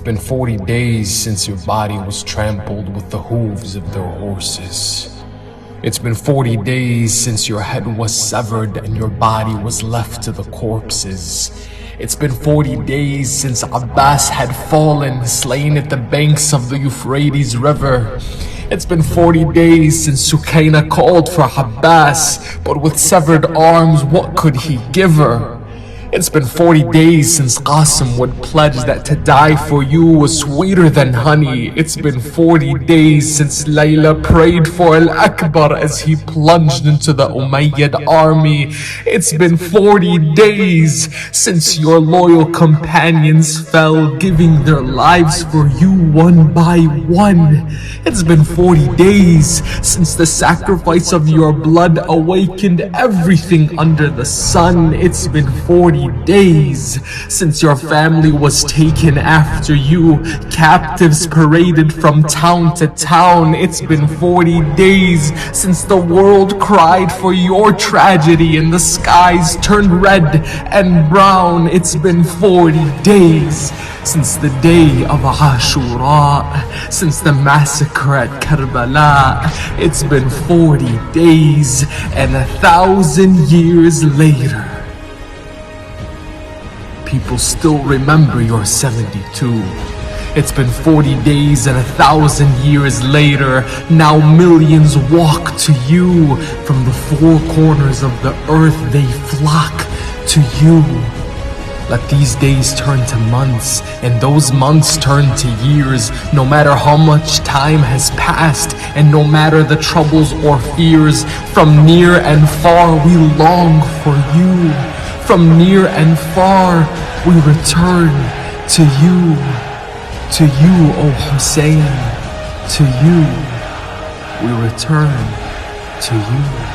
been 40 days since your body was trampled with the hooves of their horses. It's been 40 days since your head was severed and your body was left to the corpses. It's been 40 days since Abbas had fallen, slain at the banks of the Euphrates River. It's been 40 days since Sukaina called for Abbas, but with severed arms, what could he give her? It's been 40 days since Qasim would pledge that to die for you was sweeter than honey. It's been 40 days since Layla prayed for Al-Akbar as he plunged into the Umayyad army. It's been 40 days since your loyal companions fell, giving their lives for you one by one. It's been 40 days since the sacrifice of your blood awakened everything under the sun. It's been 40 days since your family was taken after you, captives paraded from town to town. It's been 40 days since the world cried for your tragedy and the skies turned red and brown. It's been 40 days since the day of Ashura, since the massacre at Kerbala. It's been 40 days, and 1,000 years later, people still remember your 72. It's been 40 days and 1,000 years later, now millions walk to you. From the four corners of the earth they flock to you. Let these days turn to months, and those months turn to years. No matter how much time has passed, and no matter the troubles or fears, from near and far we long for you. From near and far we return to you. To you, O Hussein, to you we return, to you.